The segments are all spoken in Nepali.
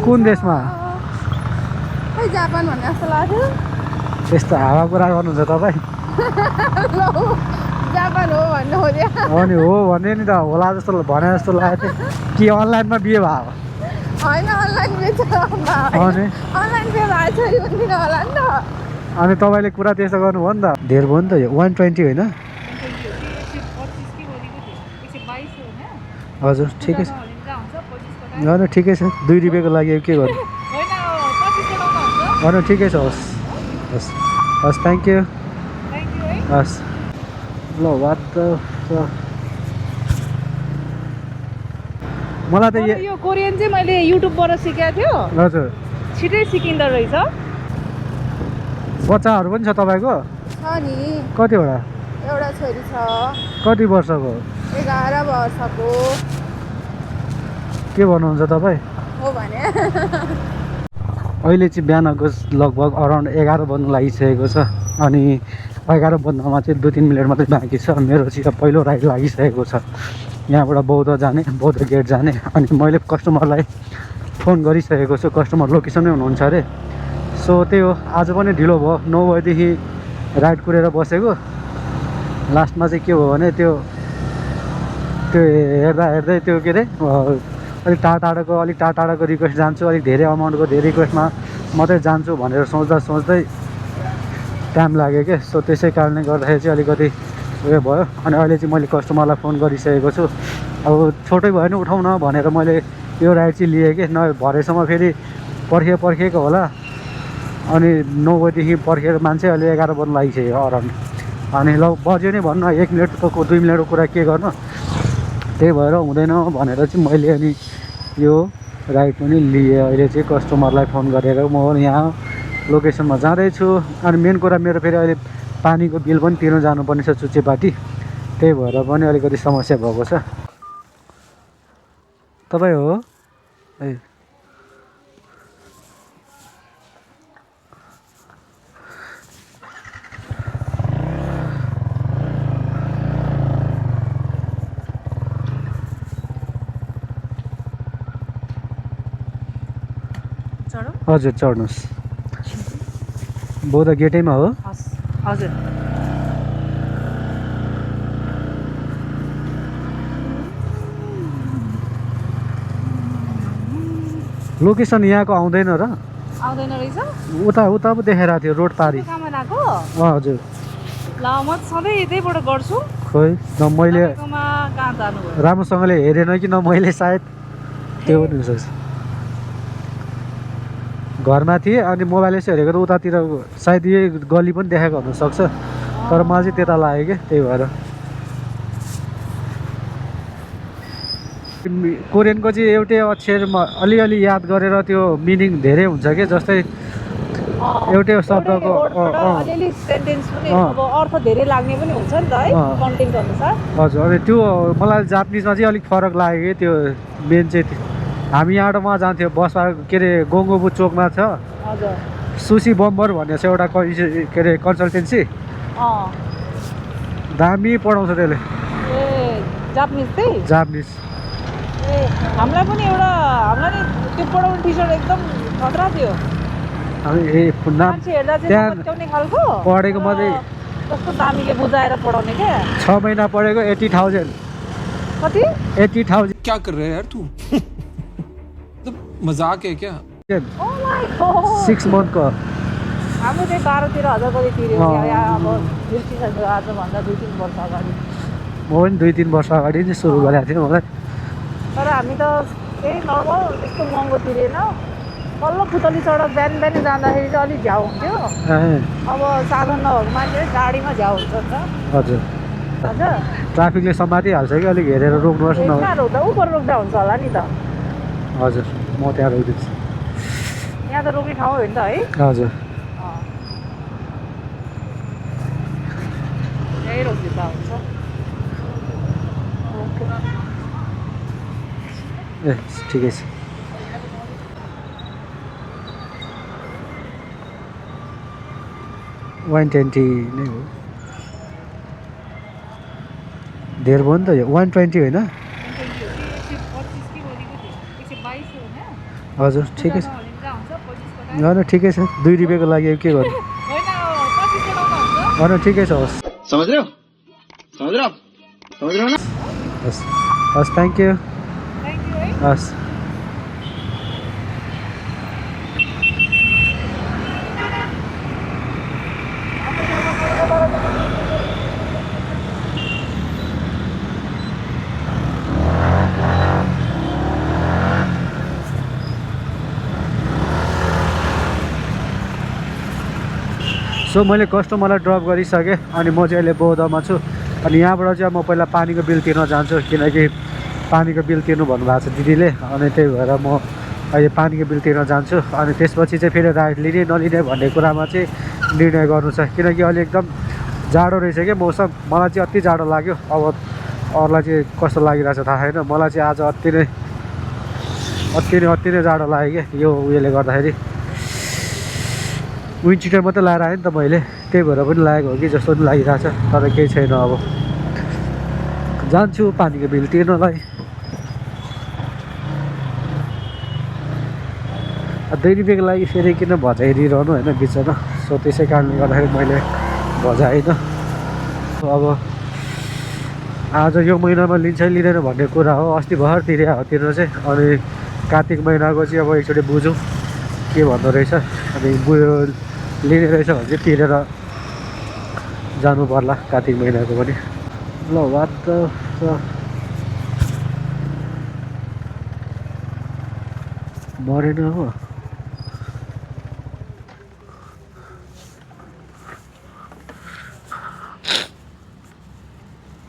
कुन देशमा खै जापान भन्ने जस्तो लाग्यो यस्तो हावा कुरा गर्नुहुन्छ तपाईँ जापान हो भन्नु खोज्यो अनि हो भने नि त होला जस्तो भने जस्तो लागेको थियो कि अनलाइनमा बिहे भयो होइन अनलाइन बेच अनि अनलाइन पे भएको छोरी भन्दिनँ होला नि त अनि तपाईँले कुरा त्यस्तो गर्नुभयो नि त धेर भयो नि त यो 120 होइन हजुर ठिकै छ होइन ठिकै छ 2 रुपियाँको लागि के गर्नु होइन ठिकै छ हस् हस् हस् थ्याङ्क यू हस् ल वाट द मलाई त यो कोरियन चाहिँ मैले युट्युबबाट सिकेको थियो हजुर छिटै सिकिँदो रहेछ बच्चाहरू पनि छ तपाईँको छ नि कतिवटा एउटा छोरी छ कति वर्षको 11 वर्षको के भन्नुहुन्छ तपाईँ हो भने अहिले चाहिँ बिहानको लगभग अराउन्ड 11 बज्नु लागिसकेको छ अनि 11 बज्नमा चाहिँ 2-3 मिनट मात्रै बाँकी छ मेरो चाहिँ पहिलो राइड लागिसकेको छ यहाँबाट बौद्ध जाने बौद्ध गेट जाने अनि मैले कस्टमरलाई फोन गरिसकेको छु कस्टमर लोकेसनै हुनुहुन्छ अरे सो त्यही हो आज पनि ढिलो भयो 9 बजेदेखि राइड कुरेर बसेको लास्टमा चाहिँ के भयो भने त्यो हेर्दा हेर्दै त्यो के अरे अलिक टाढाको रिक्वेस्ट जान्छु अलिक धेरै अमाउन्टको धेरै रिक्वेस्टमा मात्रै जान्छु भनेर सोच्दै टाइम लाग्यो क्या सो त्यसै कारणले गर्दाखेरि चाहिँ अलिकति उयो भयो अनि अहिले चाहिँ मैले कस्टमरलाई फोन गरिसकेको छु अब छोटै भयो नि उठाउन भनेर मैले यो राइड चाहिँ लिएँ कि न भरेसम्म फेरि पर्खिएको होला अनि 9 बजीदेखि पर्खेर मान्छे अहिले 11 बज्नु लागिसक्यो अराउन्ड अनि ल बज्यो नै भन्नु 1 मिनटको 2 मिनटको कुरा के गर्नु त्यही भएर हुँदैन भनेर चाहिँ मैले अनि यो राइड पनि लिएँ अहिले चाहिँ कस्टमरलाई फोन गरेर म यहाँ लोकेसनमा जाँदैछु अनि मेन कुरा मेरो फेरि अहिले पानीको बिल पनि तिर्न जानुपर्ने छ चुच्चेपाटी त्यही भएर पनि अलिकति समस्या भएको छ तपाईँ हो ए हजुर चढ्नुहोस् बौद्ध गेटैमा हो हजुर लोकेसन यहाँको आउँदैन र आउँदैन रहेछ उता पो देखाइरहेको थियो रोड पारी हजुर ल म सधैँ यतैबाट गर्छु खोइ न मैले कहाँ जानु राम्रोसँगले हेरेन कि न मैले सायद त्यो पनि हुनसक्छ घरमा थिएँ अनि मोबाइल यसो हेरेको त उतातिर सायद यही गली पनि देखाएको हुनसक्छ तर मलाई चाहिँ त्यता लाग्यो क्या त्यही भएर कोरियनको चाहिँ एउटै अक्षरमा अलिअलि याद गरेर त्यो मिनिङ धेरै हुन्छ कि जस्तै एउटै शब्दको अर्थ धेरै लाग्ने पनि हुन्छ नि त है कन्टेन्ट अनुसार हजुर अनि त्यो मलाई जापानिजमा चाहिँ अलिक फरक लाग्यो कि त्यो मेन चाहिँ हामी यहाँबाट उहाँ जान्थ्यो बसमा के अरे गोङ्गोबु चोकमा छ हजुर सुसी बम्बर भन्ने छ एउटा के अरे कन्सल्टेन्सी दामी पढाउँछ त्यसले ए जापानिज चाहिँ जापानिज ए हामीलाई पनि एउटा हामीलाई नि त्यो पढाउने टिचर एकदम खतरा थियो पढेको मात्रै कस्तो दामीले बुझाएर पढाउने क्या 6 महिना पढेको 80,000 कति 80,000 क्या कर रहे हैं यार तू मजाक है क्या 6 month को हाम्रो चाहिँ 12-13 हजार कति तिर्यो अब आजभन्दा 2-3 वर्ष अगाडि म पनि 2-3 वर्ष अगाडि नै सुरु गरेको थिएँ मलाई तर हामी त त्यही नर्मल यस्तो महँगो तिरेन पल्लो पुतली सडक बिहान जाँदाखेरि चाहिँ अलिक झ्याउ हुन्थ्यो अब साधन नभएको मान्छे गाडीमा झ्याउ हुन्छ नि त हजुर हजुर ट्राफिकले समातिहाल्छ कि अलिक हेरेर रोक्नुपर्छ न रोक्दा ऊपर रोक्दा हुन्छ होला नि त हजुर म त्यहाँ रोकिदिन्छु यहाँ त रोक्ने ठाउँ हो नि त है हजुर यही रोकिदिँदा हुन्छ ए ठिकै छ 120 नै हो धेर भयो नि त यो 120 होइन हजुर ठिकै छ होइन ठिकै छ 2 रुपियाँको लागि के गर्नु होइन ठिकै छ हस् समझ रहे हो ना हस् हस् थ्याङ्क यू हस् सो मैले कस्टमरलाई ड्रप गरिसकेँ अनि म चाहिँ अहिले बौद्धमा छु अनि यहाँबाट चाहिँ म पहिला पानीको बिल तिर्न जान्छु किनकि पानीको बिल तिर्नु भन्नुभएको छ दिदीले अनि त्यही भएर म अहिले पानीको बिल तिर्न जान्छु अनि त्यसपछि चाहिँ फेरि राइड लिने नलिने भन्ने कुरामा चाहिँ निर्णय गर्नु छ किनकि अहिले एकदम जाडो रहेछ क्या मौसम मलाई चाहिँ अति जाडो लाग्यो अब अरूलाई चाहिँ कस्तो लागिरहेछ थाहा छैन मलाई चाहिँ आज अति नै जाडो लाग्यो क्या यो उयोले गर्दाखेरि विन्ड चिटर मात्रै लाएर आएँ नि त मैले त्यही भएर पनि लागेको हो कि जस्तो पनि लागिरहेछ तर केही छैन अब जान्छु पानीको बिल तिर्नलाई 2 रुपियाँको लागि फेरि किन भजाइदिइरहनु होइन बिचमा सो त्यसै कारणले गर्दाखेरि मैले भजाइनँ अब आज यो महिनामा लिन्छ लिँदैन भन्ने कुरा हो अस्ति भर्खर तिरे हो तिर्न चाहिँ अनि कार्तिक महिनाको चाहिँ अब एकचोटि बुझौँ के भन्दो रहेछ अनि लिने रहेछ भने चाहिँ तिरेर जानु पर्ला कार्तिक महिनाको पनि ल वाट द मरेन हो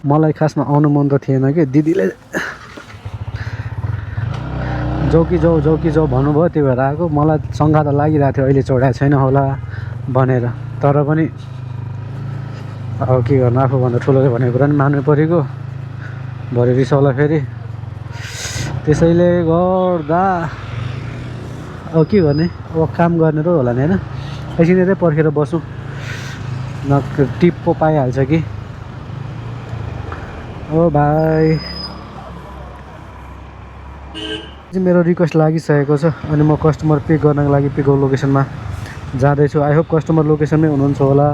मलाई खासमा आउनु मन त थिएन कि दिदीले जाऊ कि जाऊ भन्नुभयो त्यही भएर आएको मलाई शङ्का त लागिरहेको थियो अहिले चढाएको छैन होला भनेर तर पनि अब के गर्नु आफूभन्दा ठुलोले भनेको कुरा पनि मान्नु परेको भरे रिसाउला फेरि त्यसैले गर्दा अब के गर्ने अब काम गर्ने त होला नि होइन एकछिन यतै पर्खेर बसौँ न टिप पो पाइहाल्छ कि ओ भाइ मेरो रिक्वेस्ट लागिसकेको छ अनि म कस्टमर पिक गर्नको लागि पिकअप लोकेसनमा जाँदैछु आई होप कस्टमर लोकेसनमै हुनुहुन्छ होला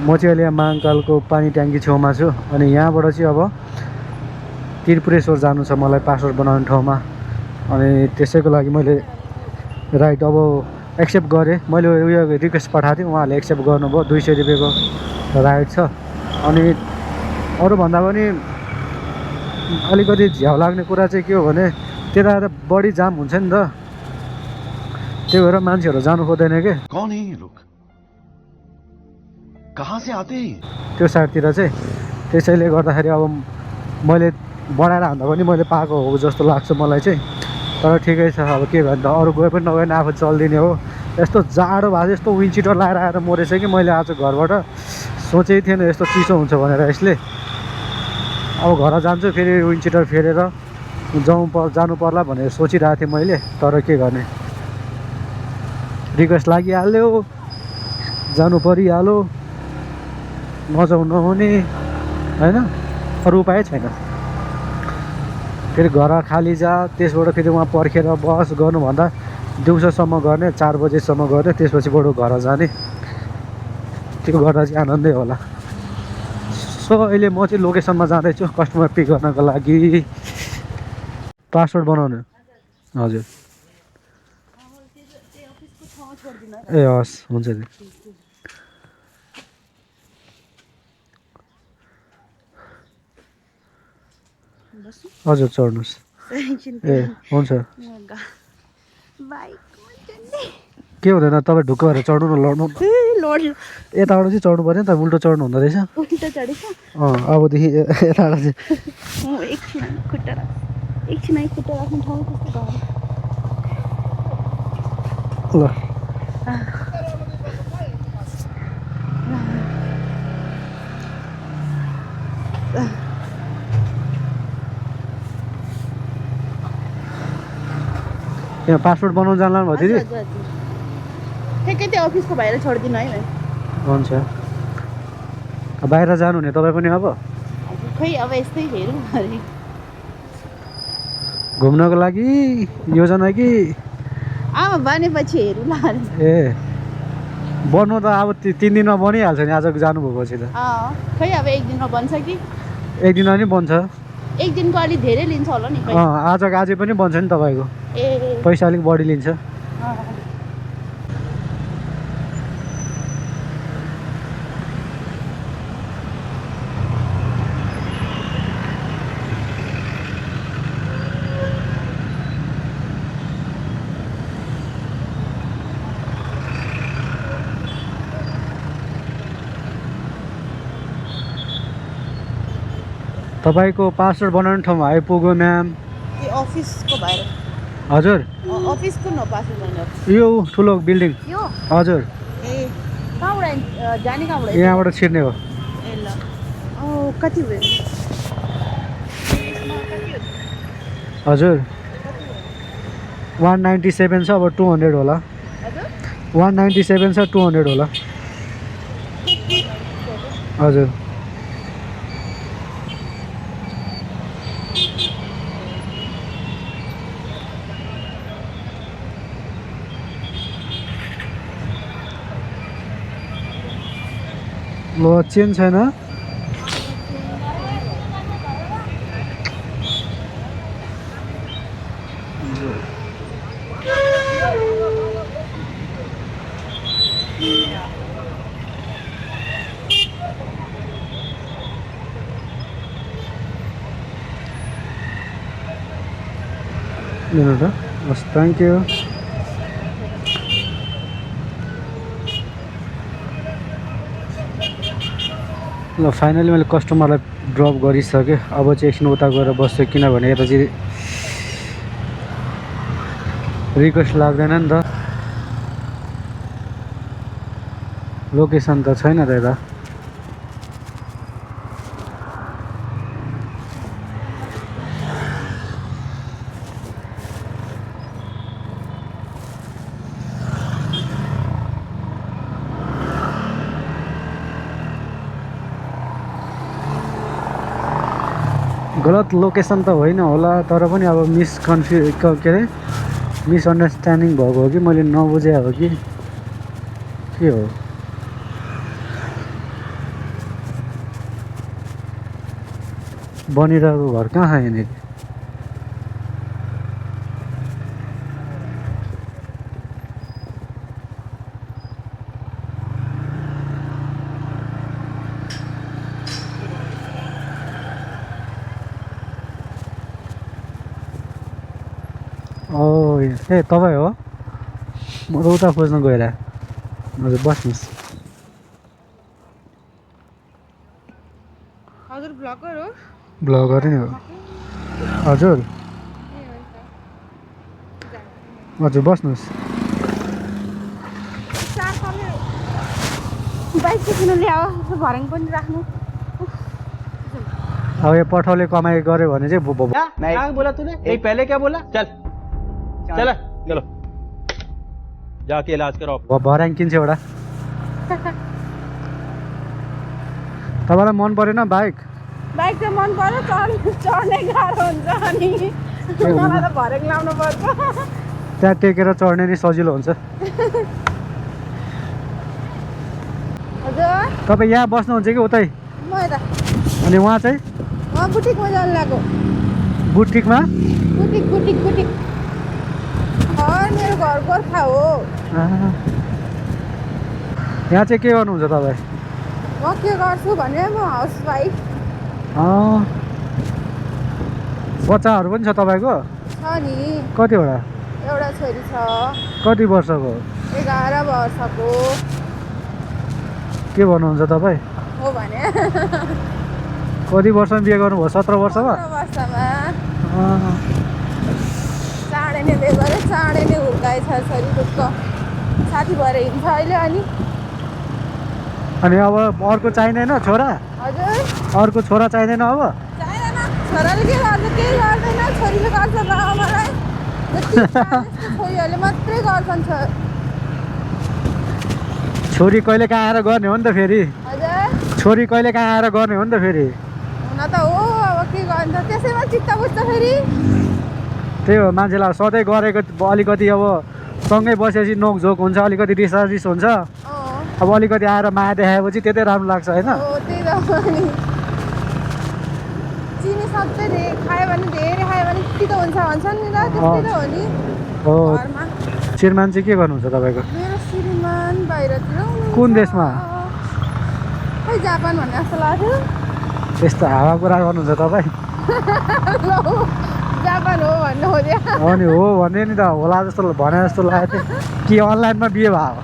म चाहिँ अहिले यहाँ महाकालको पानी ट्याङ्की छेउमा छु अनि यहाँबाट चाहिँ अब त्रिपुरेश्वर जानु छ मलाई पासपोर्ट बनाउने ठाउँमा अनि त्यसैको लागि मैले राइट अब एक्सेप्ट गरेँ मैले उयो रिक्वेस्ट पठाएको थिएँ उहाँहरूले एक्सेप्ट गर्नुभयो 200 रुपियाँको राइड छ अनि अरूभन्दा पनि अलिकति झ्याउ लाग्ने कुरा चाहिँ के हो भने त्यता त बढी जाम हुन्छ नि त त्यही भएर मान्छेहरू जानु खोज्दैन के कौन है ये लोग कहाँ से आते हैं त्यो साइडतिर चाहिँ त्यसैले गर्दाखेरि अब मैले बढाएर हान्दा पनि मैले पाएको हो जस्तो लाग्छ मलाई चाहिँ तर ठिकै छ अब के भन्दा अरू गए पनि नगए पनि आफू चल्दिने हो यस्तो जाडो भएको यस्तो विन्ड चिटर लगाएर आएर मरेछ कि मैले आज घरबाट सोचेकै थिएन यस्तो चिसो हुन्छ भनेर यसले अब घर जान्छु फेरि विन्ड चिटर फेरेर जानु पर्ला भनेर सोचिरहेको थिएँ मैले तर के गर्ने रिक्वेस्ट लागिहाल्यो जानु परिहाल्यो नजाउ नहुने होइन अरू उपाय छैन फेरि घर खाली जा त्यसबाट फेरि उहाँ पर्खेर बस गर्नुभन्दा दिउँसोसम्म गर्ने 4 बजेसम्म गर्ने त्यसपछि बरु घर जाने त्यो गर्दा चाहिँ आनन्दै होला सो अहिले म चाहिँ लोकेसनमा जाँदैछु कस्टमर पिक गर्नको लागि पासपोर्ट बनाउनु हजुर ए हस् हुन्छ नि हजुर चढ्नुहोस् ए हुन्छ के हुँदैन तपाईँ ढुक्क भएर चढ्नु न लड्नु यताबाट चाहिँ चढ्नु पऱ्यो नि त उल्टो चढ्नु हुँदो रहेछ अबदेखि यताबाट चाहिँ ल यहाँ पासपोर्ट बनाउनु जानु भयो दिदी ठिकै त्यो अफिसको बाहिर छोडिदिनु है हुन्छ बाहिर जानु हुने तपाईँ पनि अब खै अब यस्तै हेरौँ अरे घुम्नको लागि योजना कि बनेपछि हेरौँला ए बन्नु त अब 3 दिनमा बनिहाल्छ नि आज जानुभएको पछि त खै अब 1 दिनमा बन्छ कि 1 दिनमा नि बन्छ 1 दिनको अलिक धेरै लिन्छ होला नि खै आजै पनि बन्छ नि तपाईँको ए पैसा अलिक बढी लिन्छ तपाईको पासपोर्ट बनाउने ठाउँमा आइपुग्यो म्याम अफिसको भएर हजुर अफिसको न पासपोर्ट बनाउने यो ठुलो बिल्डिङ यो हजुर ए कहाँबाट जाने कहाँबाट यहाँबाट छिर्ने हो ए ल कति भयो हजुर 197 छ अब 200 होला 197 छ 200 होला हजुर ल चेन छैन लिनु त हस् थ्याङ्क यू ल फाइनली मैले कस्टमरलाई ड्रप गरिसकेँ अब चाहिँ एकछिन उता गएर बस्छु किनभने यता चाहिँ रिक्वेस्ट लाग्दैन नि त लोकेसन त छैन त यता गलत लोकेसन त होइन होला तर पनि अब के अरे मिसअन्डरस्ट्यान्डिङ भएको हो कि मैले नबुझे हो कि के हो बनिरहेको घर कहाँ यहाँनिर ए तपाईँ हो म त उता खोज्न गएर हजुर बस्नुहोस् हजुर ब्लगर हो ब्लगर नै हो हजुर हजुर बस्नुहोस् बाइक चाहिँ किन ल्याऊ भर्याङ पनि राख्नु अब यो पठाउले कमाइ गर्यो भने चाहिँ क्या बोला तूने एक पहले क्या बोला चल चल चलो जाके इलाज कराओ भर्याङ किन्छ एउटा तपाईँलाई मन परेन बाइक बाइक चाहिँ मन पर्यो चढ्ने गाह्रो हुन्छ अनि मलाई त भर्याङ लाउनु पर्छ त्यहाँ टेकेर चढ्ने नि सजिलो हुन्छ हजुर तपाईँ यहाँ बस्नुहुन्छ कि उतै म यता अनि उहाँ चाहिँ म बुटिकमा जानु लाग्यो बुटिकमा बुटिक बुटिक बुटिक मेरो घर गोर्खा हो यहाँ चाहिँ के गर्नुहुन्छ तपाईँ म के गर्छु भने म हाउस वाइफ बच्चाहरू पनि छ तपाईँको छ नि कतिवटा एउटा छोरी छ कति वर्षको 11 वर्षको के भन्नुहुन्छ तपाईँ हो भने कति वर्षमा बिहे गर्नुभयो 17 वर्षमा 17 वर्षमा चाँडै नै बिहे गरेँ चाँडै नै हुर्काएछ छोरी ढुक्क साथी भएर हिँड्छ अहिले अनि अब अर्को चाहिँदैन छोरा हजुर अर्को छोरा चाहिँदैन अब चाहिँदैन छोराले के गर्छ केही गर्दैन छोरीले गर्छ बाबालाई छोरीहरूले मात्रै गर्छन् छोरी कहिले कहाँ आएर गर्ने हो नि त फेरि हजुर छोरी कहिले कहाँ आएर गर्ने हो नि त फेरि हुन त हो अब के गर्छ त्यसैमा चित्त बुझ्छ फेरि त्यही हो मान्छेलाई सधैँ गरेको अलिकति अब सँगै बसेपछि नोकझोक हुन्छ अलिकति रिस हुन्छ अब अलिकति आएर माया देखाएपछि त्यतै राम्रो लाग्छ होइन त्यही त अनि चिनी सधैँ खायो भने धेरै खायो भने तितो हुन्छ भन्छन् नि त त्यस्तै त हो नि हो घरमा श्रीमान चाहिँ के गर्नुहुन्छ तपाईँको मेरो श्रीमान बाहिरतिर हुनुहुन्छ। कुन देशमा खै जापान भन्ने जस्तो लाग्थ्यो त्यस्तो हावा कुरा गर्नुहुन्छ तपाईँ लौ जापान हो भन्नु खोज्यो अनि हो भने नि त होला जस्तो भने जस्तो लागेको थियो कि अनलाइनमा बिहे भयो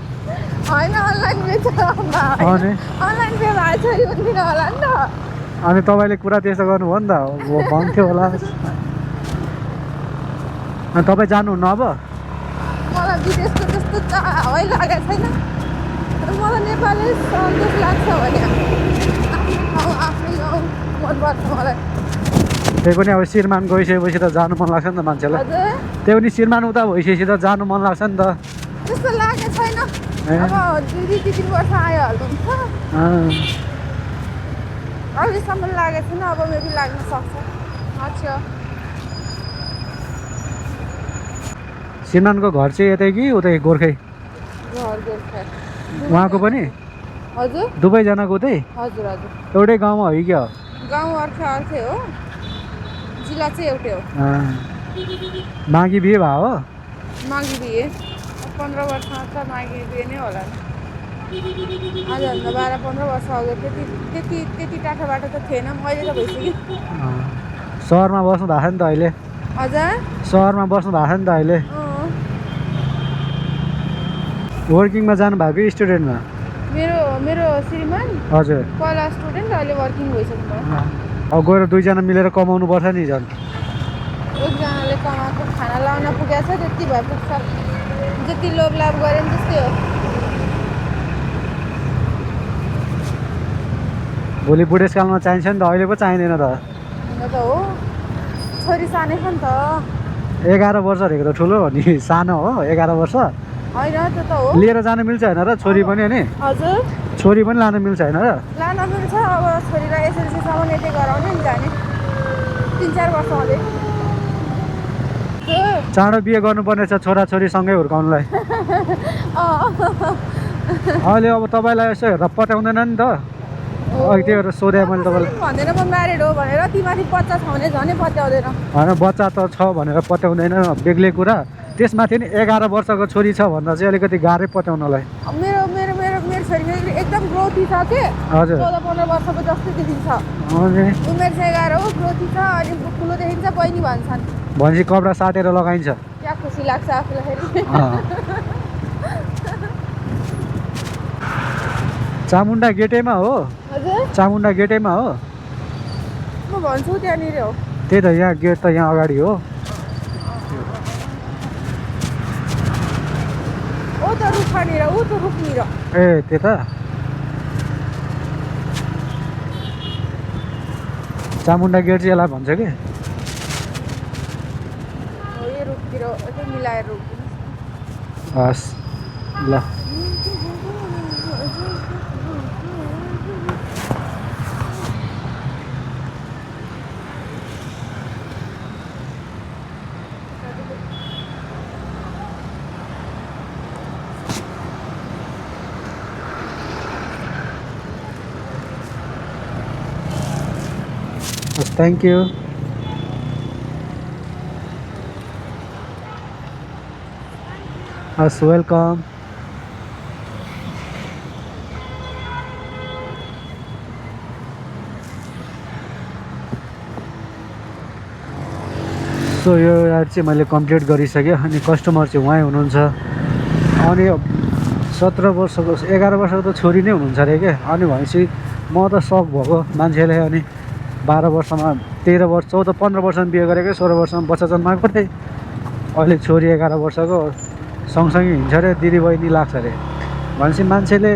होइन अनलाइन बेच अनि अनलाइन पे भएको छोरी हुन्थेन होला नि त अनि तपाईँले कुरा त्यस्तो गर्नुभयो नि त भन्थ्यो होला अनि तपाईँ जानुहुन्न अब मलाई विदेशको त्यस्तो हावै लागेको छैन मलाई नेपाली सन्तोष लाग्छ भने आफ्नै गाउँ मनपर्छ मलाई त्यही पनि अब श्रीमान गइसकेपछि त जानु मन लाग्छ नि त मान्छेलाई हजुर त्यही पनि श्रीमान उता भइसकेपछि त जानु मन लाग्छ नि त त्यस्तो लागेको छैन अब 2-3 वर्ष आइहाल्नुहुन्छ अहिलेसम्म लागेको छैन अब मेबी लाग्न सक्छ अच्छा श्रीमानको घर चाहिँ यतै कि उतै गोर्खै घर गोर्खा उहाँको पनि हजुर दुवैजनाको उतै हजुर हजुर एउटै गाउँमा हो कि क्या गाउँ अर्कै हो जिल्ला चाहिँ एउटै हो माघी बिहे भयो हो माघी बिहे 15 वर्षमा त माघी बिहे नै होला नि आजभन्दा 12-15 वर्ष अगाडि त्यति टाढा बाटो त थिएन अहिले त भइसक्यो सहरमा बस्नु भएको छ नि त अहिले हजुर सहरमा बस्नु भएको छ नि त अहिले वर्किङमा जानु भएको कि स्टुडेन्टमा मेरो श्रीमान हजुर पहिला स्टुडेन्ट अहिले वर्किङ भइसक्नु भयो अब गएर दुईजना मिलेर कमाउनु पर्छ नि झन् एकजनाले कमाएको खाना लाउन पुगेको छ त्यति भए पुग्छ जति लोभ लाभ गऱ्यो नि त्यस्तै हो भोलि बुढेसकालमा चाहिन्छ नि त अहिले पो चाहिँदैन त हुन त हो छोरी सानै छ नि त 11 वर्षहरूको त ठुलो हो नि सानो हो 11 वर्ष होइन त्यो त हो लिएर जानु मिल्छ होइन र छोरी पनि अनि हजुर छोरी पनि लानु मिल्छ होइन र लान मिल्छ अब छोरीलाई एसएलसीसम्म यतै गराउने नि जाने 3-4 वर्ष अझै चाँडो बिहे गर्नुपर्ने छ छोराछोरीसँगै हुर्काउनुलाई अहिले अब तपाईँलाई यसो हेरेर पट्याउँदैन नि त अघि त्यही भएर सोधेँ मैले तपाईँलाई भन्दैन म म्यारिड हो भनेर तिमीमाथि बच्चा छ भने झनै पत्याउँदैन होइन बच्चा त छ भनेर पत्याउँदैन बेग्लै कुरा त्यसमाथि नि 11 वर्षको छोरी छ भन्दा चाहिँ अलिकति गाह्रै पत्याउनलाई मेरो मेरो मेरो मेरो छोरी एकदम ग्रोथी छ के हजुर 14-15 वर्षको जस्तै देखिन्छ अनि उमेर चाहिँ 11 हो ग्रोथी छ अनि ठुलो देखिन्छ बहिनी भन्छन् भनेपछि कपडा साटेर लगाइन्छ क्या खुसी लाग्छ आफूलाई फेरि चामुण्डा गेटैमा हो हजुर चामुण्डा गेटैमा हो म भन्छु त्यहाँनिर हो त्यही त यहाँ गेट त यहाँ अगाडि हो ओ त रुखनिर ऊ त रुखनिर ए त्यता चामुण्डा गेट चाहिँ यसलाई भन्छ कि हो यो रुखतिर यसो मिलाएर रोकिदिनुहोस् हस् ल Thank you. Welcome. सो यो एड चाहिँ मैले कम्प्लिट गरिसकेँ अनि कस्टमर चाहिँ उहाँ हुनुहुन्छ अनि 17 वर्षको 11 वर्षको त छोरी नै हुनुहुन्छ अरे क्या अनि भनेपछि म त सक भएको मान्छेले अनि 12 वर्षमा 13 वर्ष 14-15 वर्षमा बिहे गरेको 16 वर्षमा बच्चा जन्माएको थिएँ अहिले छोरी 11 वर्षको सँगसँगै हिँड्छ अरे दिदी बहिनी लाग्छ अरे भनेपछि मान्छेले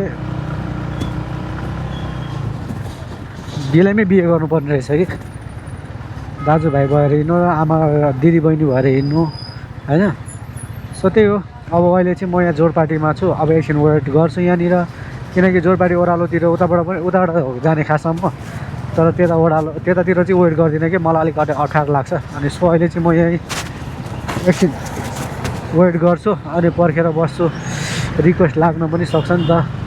बिहेमै बिहे गर्नुपर्ने रहेछ कि दाजुभाइ भएर हिँड्नु आमा दिदी बहिनी भएर हिँड्नु होइन सो त्यही हो अब अहिले चाहिँ म यहाँ जोरपाटीमा छु अब एकछिन वेट गर्छु यहाँनिर किनकि जोरपाटी ओह्रालोतिर उताबाट जाने खासमा म तर त्यतातिर चाहिँ वेट गर्दिनँ कि मलाई अलिक अप्ठ्यारो लाग्छ अनि सो अहिले चाहिँ म यहीँ एकछिन वेट गर्छु अनि पर्खेर बस्छु रिक्वेस्ट लाग्न पनि सक्छ नि त